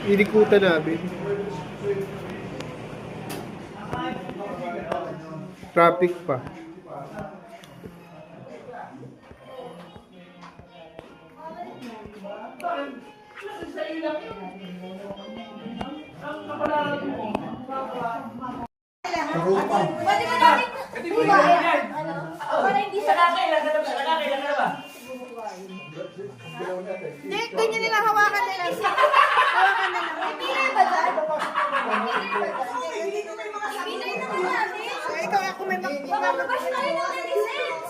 Inikutan namin. Traffic pa. Pwede ba natin? Para hindi sa Nakakailan ka na ba? Hindi, ganyan nila hawakan nila. Hawakan nila. May pilay ba dyan? Hindi ko may mga pilay na namin. Ikaw ako may mamabas tayo ng medicines.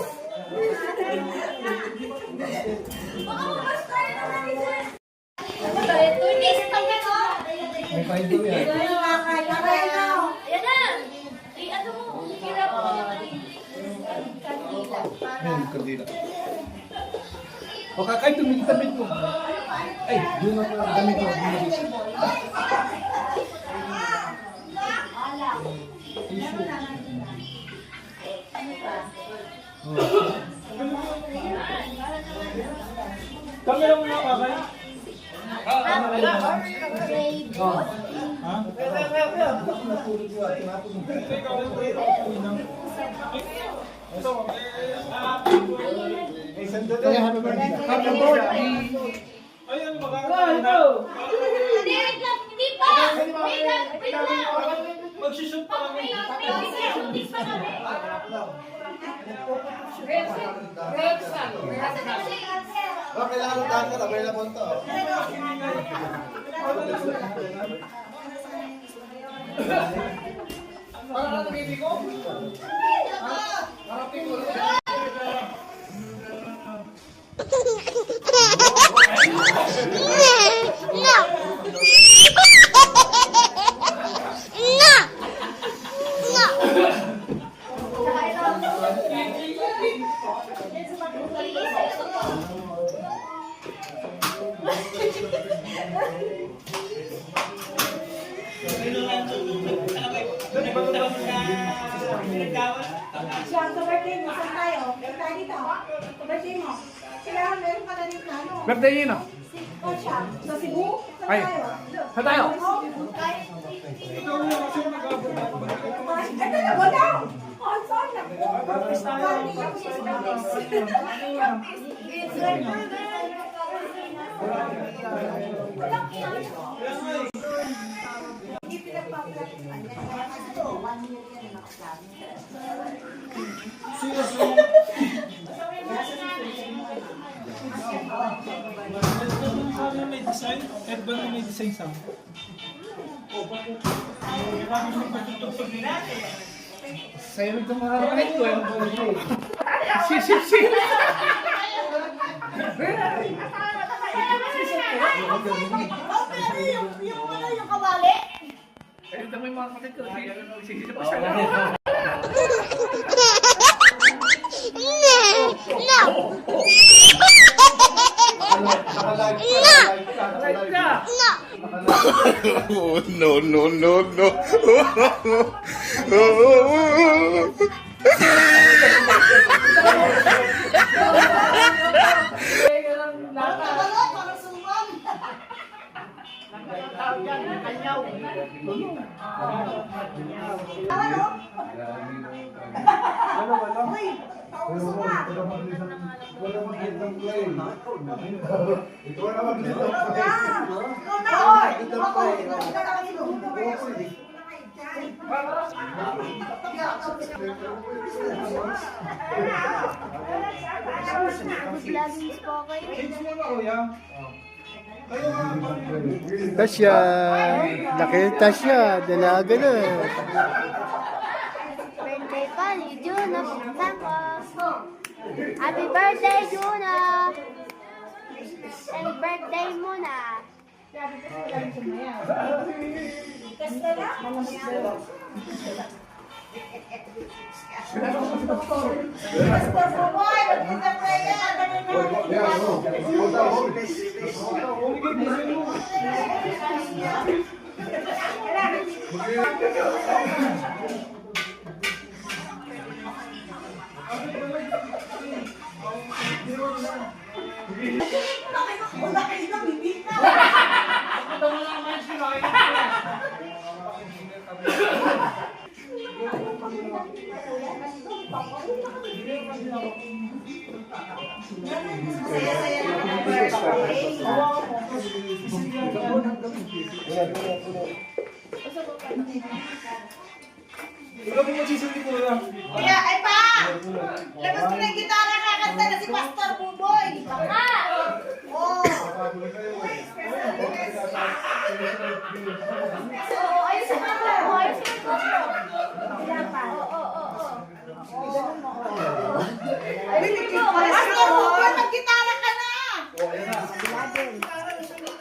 Mamabas tayo ng medicines. Ito, hindi sa tanggal ko. May file ko yan. Ayan na. Ano mo? Hirap mo. Kandila. O kakay, tumigit-tabit mo. Ay, yun ang damit mo. Kami lang muna kakay. Kaya happy birthday. Happy birthday. Ay, ano magkakataon na? Hindi, wait lang. Hindi pa. Wait lang. Wait lang. Magsushoot pa kami. May pa kami. Kailangan ng dancer, available to. Parang baby ko. Siya, sa birthday mo, saan tayo? Tayo dito. Sa birthday mo. Kailangan meron ka na rin plano. Birthday yun ah. O siya, sa Cebu? Saan Ay, tayo? saan tayo? Ito na, wala! Oh, saan na? Hindi pinagpaplatihan. Ito, 1 year yan nakaplano. Ano may design? Edban na may design sa akin. Sa'yo ito makakapalit ko. Sip. Yung kawali? Ay, ito may mga kapatid ko. Sisip pa siya. Oh, no. Tasya. Laki ng Tasya. Dalaga na. Birthday pa ni Juna Pintangos. Happy birthday, Juna! And birthday muna. Wala kayo na, bibig na. Saya-saya na ng birthday. Ikaw mo magsisindi ko lang. Kuya, ay pa! Labas ko na yung gitara, kakanta na si Pastor Buboy. Baka! Oh! Oo, ayos ka ba? Oo, ayos ka ba? Dapat. Oo. Pastor Buboy, mag-gitara ka na!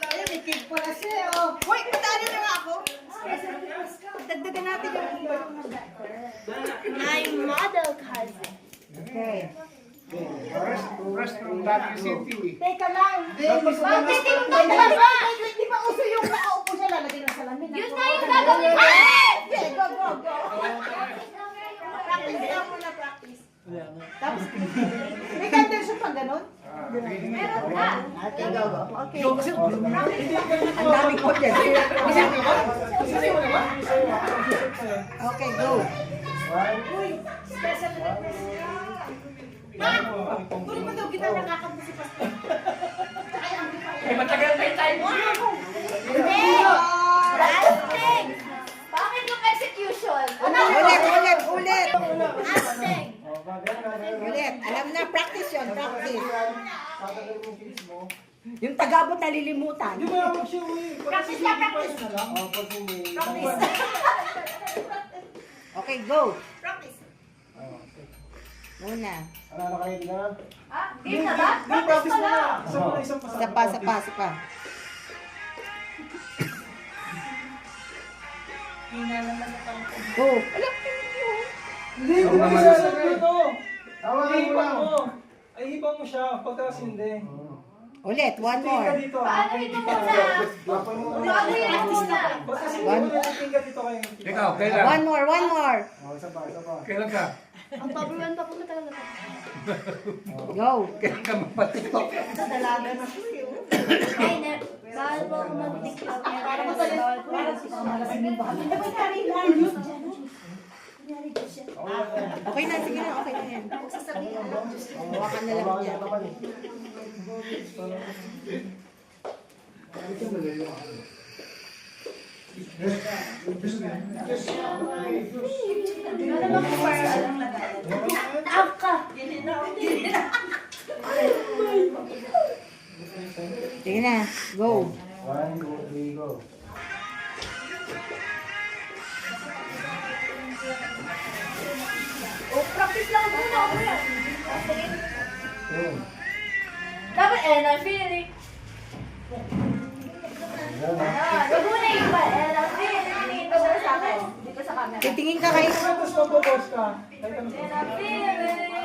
Ay, may cake pala siya, oh. Uy, patalo na nga ako. Dagdagan natin yung My model cousin. Okay. First, dati si TV. Teka lang. Bakit tinutong ka ba? Di ba uso yung nakaupo siya lalagyan ng salamin? Yun na yung gagawin mo! Okay, go, go, go. Practice lang muna, practice. Tapos, may candle siya pang ganun? Meron ka! Okay, go, go. Okay. Ang dami ko dyan. Okay, go. Uy, special request niya. Kunin mo daw kita nakakanta si Pastor. Ay, ang Ay, matagal na yung time mo! Hindi! Astig! Bakit yung execution? Ulit. Astig! Ulit. Alam na, practice yun, practice. Yung tagabot nalilimutan. Di ba ako siya uwi? Practice na, practice. Na lang? Practice. Okay, go. Practice. Muna. Ano kayo na? Ah, game na ba? Di, practice mo na. Isang pa. Isa pa. Go. Alam ko yun. Hindi ko Ako naman. isasabi ito. Tawagan mo Ihipan lang. mo. Ay, hipan mo siya. Pagkas hindi. Ulit, one Tingin ka more. dito. Paano ito muna? Paano ito muna? Pagkas hindi mo na tingin ka dito kayo. Ikaw, kailan? One more. Isa pa. Kailan ka? Ang paborito pa po matagal na po. Go. Kailan ka magpa-tiktok? Dalaga na siya. Ay, bawal po ako mag-tiktok. Bawal po Okay na, sige na, okay na yan. Hawakan na lang dyan. Sige na, go. 1, 2, 3, go. Oh, practice lang muna ako yan. Yun. Dapat, I'm feeling. Wag mo na iba. I'm feeling. Ito sa akin. Dito sa camera. Titingin ka kayo. Tapos magpo-pause ka. Kahit ano. I'm feeling.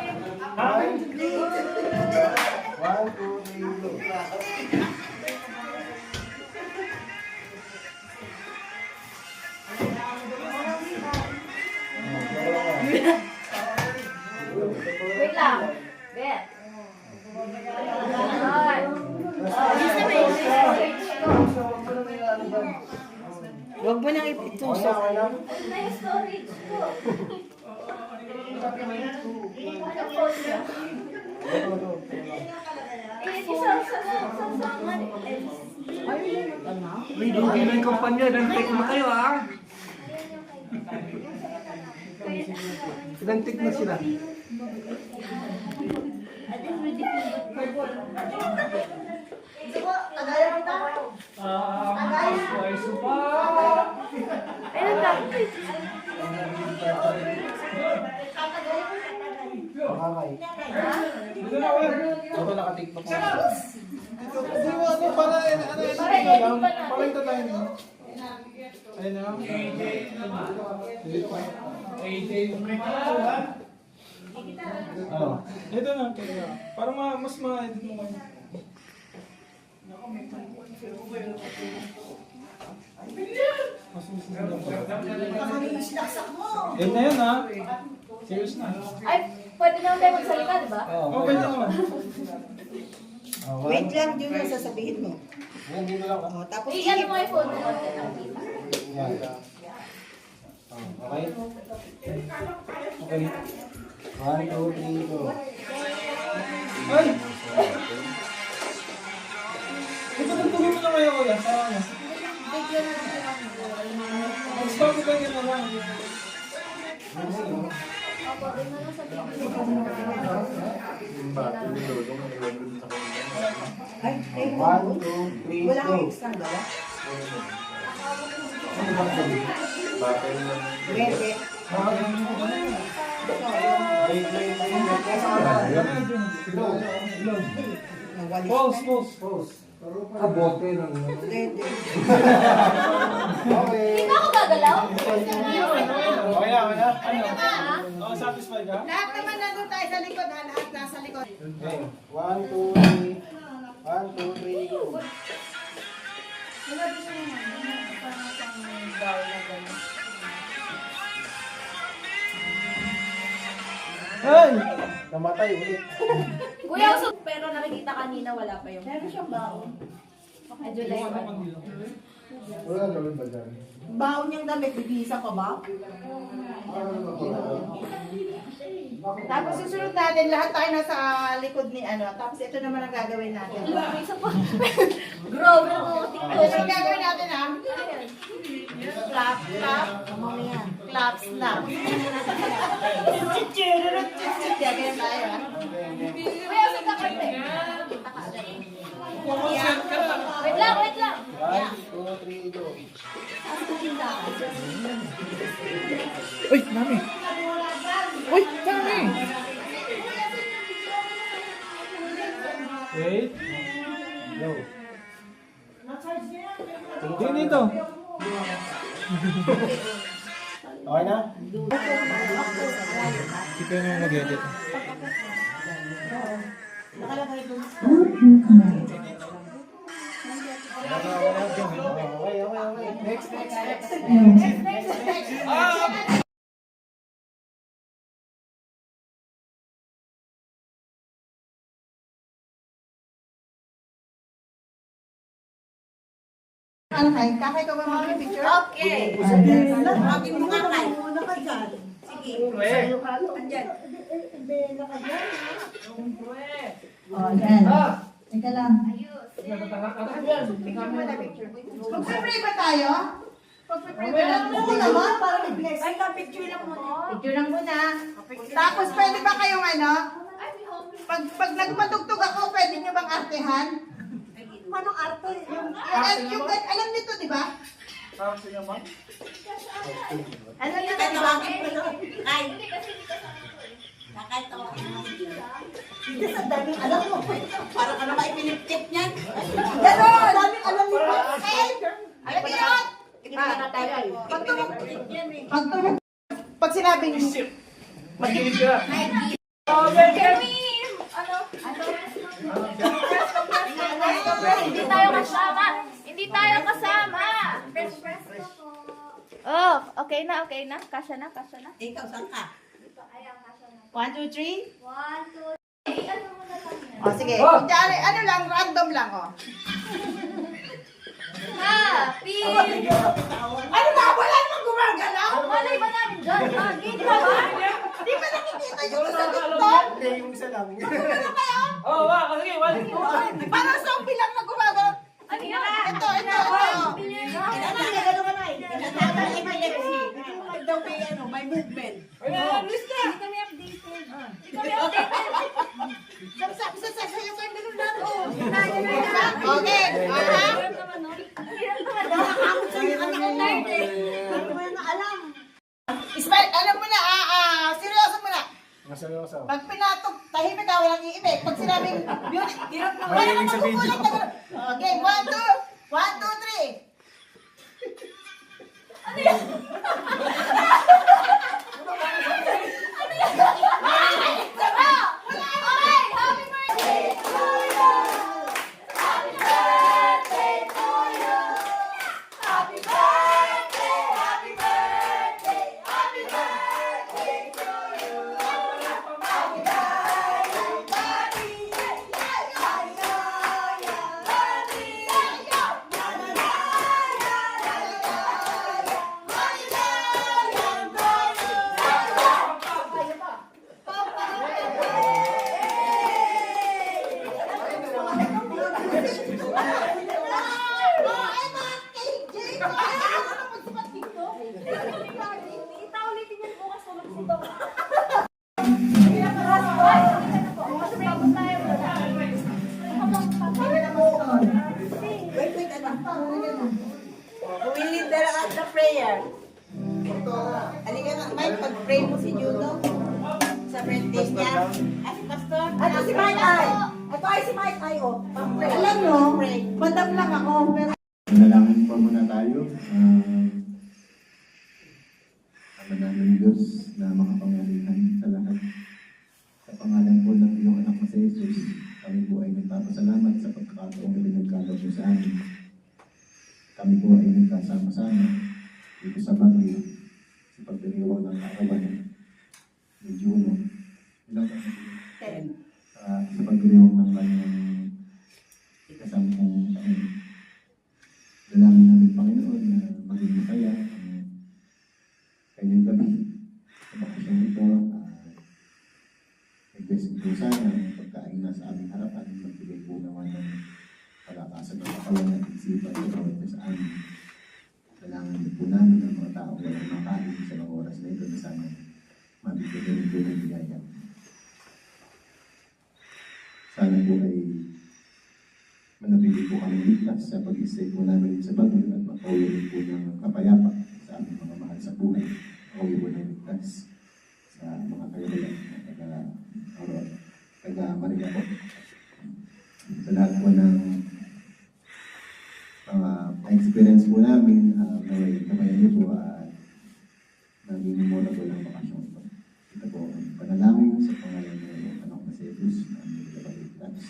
1, 2, 3, go. Wait lang. Bet. Huwag mo nang itusok. Ano na yung storage ko? Ano po siya? May dugi na yung kumpanya. Nantik na kayo, ha? Nantik na sila. Ayun lang. Makakay. Dito na ulit. Ako naka-tiktok na. Hindi mo ano, para ito tayo. Ayun na. Ano? Ito na. Kaya. Para mas ma-edit mo kayo. Mas Yan na yun ha. Serious na. Ay, pwede naman tayo magsalita, di ba? Okay naman. Wait lang, yun yung sasabihin mo. Yan, dito lang. O, tapos Ano mo yung phone mo? Yan. Okay? Okay. 1, 2, 3, go. Ay! Ipatagtuloy mo na kayo kuya. Sama mo. Mag-stop ka yun naman. Ay, 1, 2, 3, wala kang go. extra dala? Wait. Pause. Kabote ng... Hindi. Okay. Hindi ba ako gagalaw? Okay na. Oh, satisfied ka? Lahat naman nandun tayo sa likod, ha? Lahat nasa likod. Okay. 1, 2, 3. 1, 2, 3, go. Ay! Namatay ulit. Kuya, pero nakikita kanina wala pa yung... Meron siyang baon. Medyo less. Wala naman ba dyan? Baon niyang damit, bibisa pa ba? Tapos susunod natin, lahat tayo nasa likod ni ano. Tapos ito naman ang gagawin natin. Isa pa. Grow. Ito ang gagawin natin, ha? Clap. Clap, snap. Gagawin tayo, ha? Kuya, may kakarte. Wait lang. 1, 2, 3, go. Uy, mami! Uy, mami! Wait. Go. Tingin dito. Okay na? Hindi kayo naman mag-edit. Okay. Next. Ano kayo? Kakay ka ba mga picture? Okay. Maging mukha kayo. Sige. Andyan. Oh, yan. Teka lang. Mag-pray ba tayo? Mag-pray ba lang? Oo naman, para mag-bless. Ay, picture lang muna. Picture lang muna. Tapos pwede ba kayong ano? Pag nagpatugtog ako, pwede nyo bang artehan? Anong arte? Yung alam nyo to, di ba? Alam nyo to, di ba? Ay. Hindi sa daming alam mo. Para ka naman ipiniptip niyan. Gano'n! Daming alam mo. Ay, pinakot! Pag sinabing Makinig ka. Can we... Hindi tayo kasama. Oh, okay na. Kasya na. ikaw, saan ka? Ayan, kasya na. 1, 2, 3? 1, 2, 3. Ano mo na lang yan? O, sige. Kunyari, ano lang, random lang, o. Happy! Ano ba? Wala namang gumagalaw? Malay ba namin dyan? Hindi ba? Di ba nakikita yung sa TikTok? Hindi, yung isa lang. Ano kayo? Oh, wow. Sige, one. Parang zombie lang na gumagalaw. Ano yan? Ito. Nagagalaw ka na eh. Nagagalaw ka epilepsy. Daw may movement. Alis ka! Hindi kami updated. Sabi sa yung kayo ganun lang. Okay. Aha. Nakakamot sa yung anak ko na. Ano ba yung alam? Ismael, alam mo na, seryoso mo na. Maseryoso. Pag pinatok, tahimik ka, walang iibig. Pag sinabing beauty, dirot mo. Mahilig sa video. Okay, 1, 2, 3. Ano yan? the prayer. Halika nga, Mike, pag-pray mo si Juno sa birthday niya. Ah, si Pastor. Ito si Mike ay. Ito ay si Mike ay, oh. Pag-pray. Alam nyo, madam lang ako, pero Manalangin po muna tayo. Ama namin Diyos na makapangyarihan sa lahat. Sa pangalan po ng iyong anak na si Jesus, kami po ay nagpapasalamat sa pagkakataong na binagkalog mo sa amin. Kami po ay nagkasama-sama dito sa Baguio sa pagdiriwang ng kaarawan ni Juno. Ilang ka? 10. Sa pagdiriwang ng kanyang ikasampung taon. Dalangin namin, Panginoon, na maging masaya ang kanyang gabi sa bakasyong ito. Nag-blessing po sana ang pagkain na sa aming harapan. Magbigay po naman ng palakasan ng katawan at isipan sa bawat isa sa amin. Dalangin din po namin ang mga tao walang makain sa mga oras na ito na sana mabigyan rin po ng bigaya. Sana po ay manabili po kami ligtas sa pag-stay po namin sa Baguio at makauwi rin po ng kapayapa sa aming mga mahal sa buhay. Makauwi po ng ligtas sa mga kaibigan na taga-Maria po. Sa lahat po ng experience po namin, kabayan niyo po at naging memorable ang bakasyon po. Ito po ang panalangin sa pangalan ng anak na si Jesus na aming ligtas.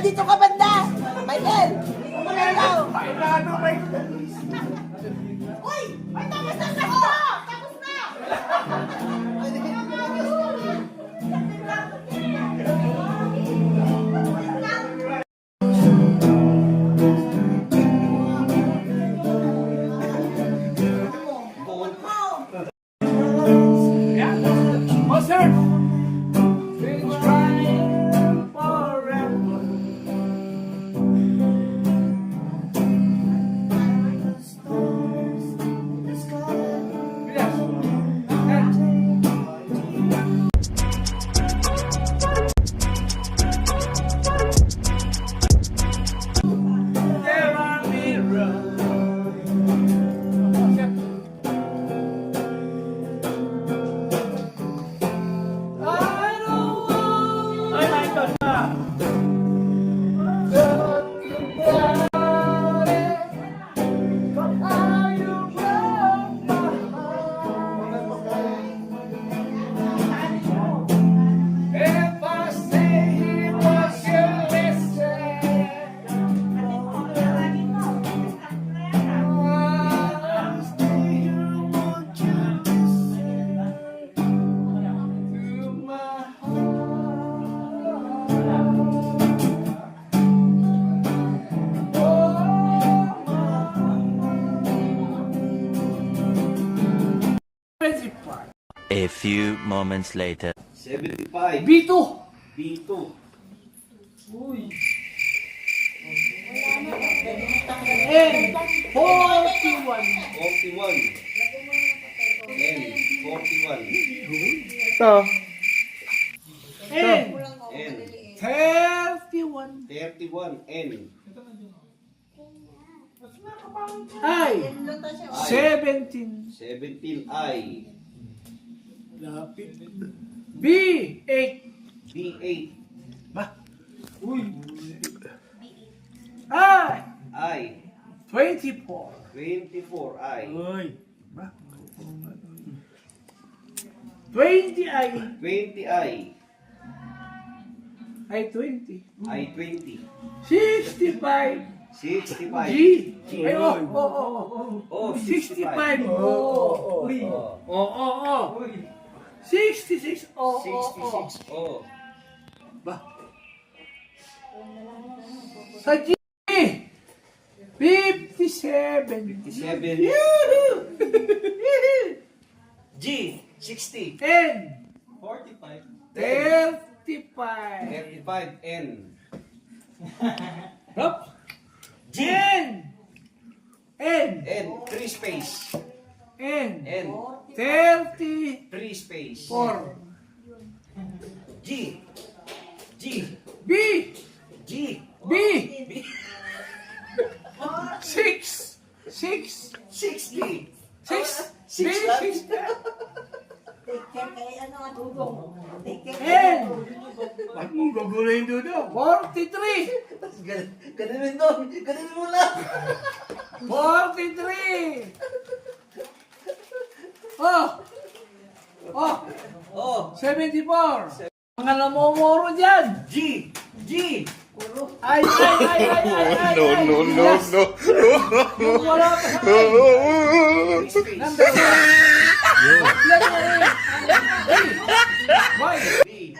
Dito ka banda! Michael! Ikaw! Uy! Ay, tapos na! Tapos na! A few moments later. 75. B2! B2. Uy! N. 41. 41. N. 41. Ito. N. N. 31. 31. N. I. 17. 17. I. Lapit. B. 8. B8. Uy. I. I. 24. 24. I. Uy. 20 I. 20. I. I 20. I 20. 65. 65. G. Ay, Oh, 65. 65. Oh. Uy. Oh. 66. Oh, 66. Oh. Ba? Sa G. 57. 57. Yuhu! G. 60. N. 45. 35. 35. N. Hop. G. N. N. N. 3 space. N. N. 34. 3 space. G. G. B. G. B. B. 6. 6. 60. 6. Six B. lang. 6. N. Ba't mong gagawin doon? 43. Ganun doon. Ganun mo lang. 43. Oh. Oh. Oh. 74. Mga namomoro dyan. G. G. Ay. No. Yung wala pa sa akin. 3 space. Number 1. Yan na rin. Hey. Boy. B.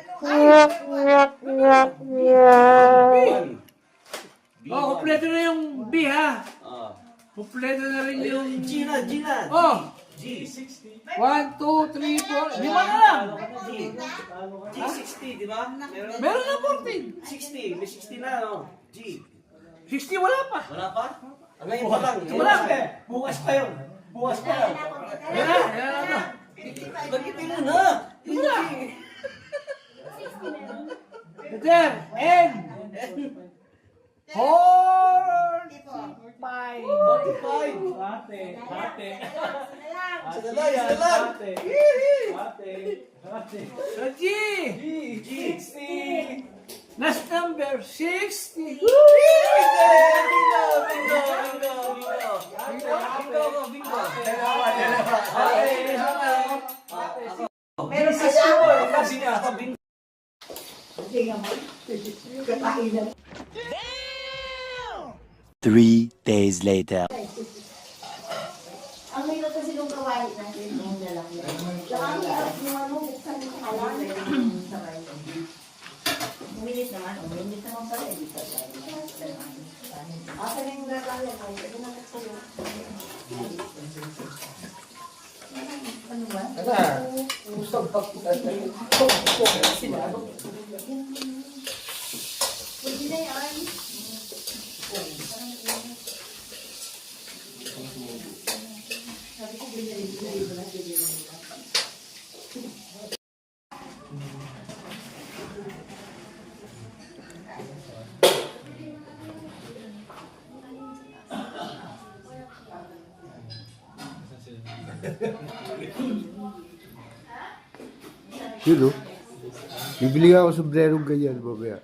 B. Oh, kompleto na yung B ha. Ah. Kompleto na rin yung... G na. G na. Oh. G. 60. 1, 2, 3, 4. Lima na lang. G. G 60, di ba? Meron na 14. 60. May 60 na, no? G. 60 wala pa. Wala pa? Ngayon pa lang. Wala. Bukas pa yun. Bukas pa yun. Yan na. Yan na. Bagitin mo na. Wala. Peter, N. 45. 45. Ate. Isa na lang. Ate. Sa G. G. 60. Last number, 60. Bingo! Bingo! Meron pa siya. Kasi niya ako bingo. Hindi nga mo. Katahinan. 3 days later. Ang hirap kasi nung kawaii natin, yung lalaki. Saka ang hirap yung ano, buksan yung kalan. Umilit naman pala, hindi pa tayo. Asa na yung lalaki mo, pwede na nagsulo. Ano ba? Pwede na yan. Yun o. Bibili ako sombrerong ganyan mamaya.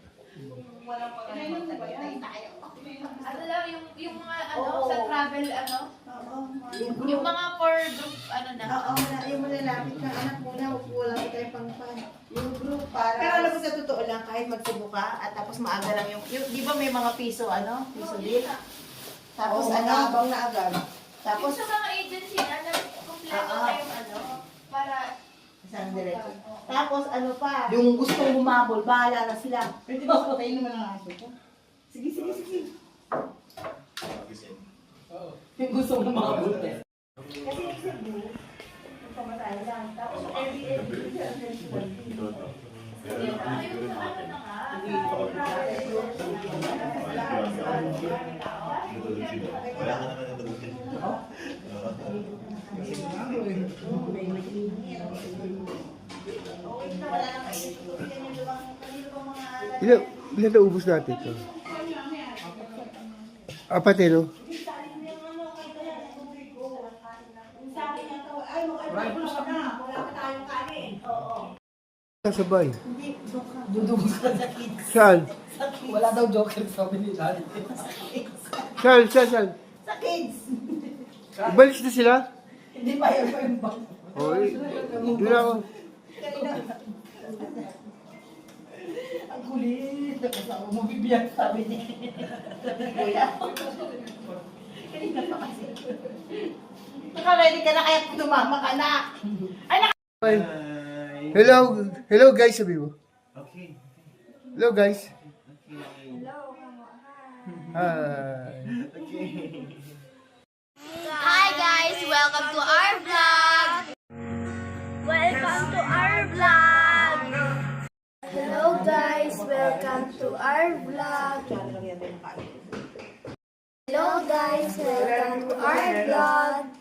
Ano lang, yung mga ano, sa travel, ano? Yung mga for group, ano na. Oo, yung malalapit na anak muna, wala ko tayo pangpan. Yung group para... Pero alam mo sa totoo lang, kahit magsubo ka, at tapos maaga lang yung di ba may mga piso, ano? Piso deal. Tapos ano? Abang na agad. Tapos Tapos, sa mga agency na, kompleto kayong ano, para... isang diretso. Tapos ano pa, yung gustong humabol, bahala na sila. Pwede ba patayin naman ang aso ko? Sige. Yung gustong humabol. Kasi isip mo, pamatay lang. Tapos every Ilan na ubus natin ito? Apat eh, no? Sasabay. dudugos ka sa kids. Saan? Wala daw joker sabi ni Lali. Saan? Sa kids. Umalis na sila? Hindi pa yun pa yung bang. Oy, doon ako. Ang kulit. Kasama mo bibiyag sabi ni Kuya. Kanina pa kasi. Naka-ready ka na kaya tumama ka na. Ay, Ay, Hello guys, sabi mo. Okay. Hello guys. Hello. Hi. Hi guys, welcome to our vlog. Welcome to our vlog. Hello guys, welcome to our vlog. Hello guys, welcome to our vlog.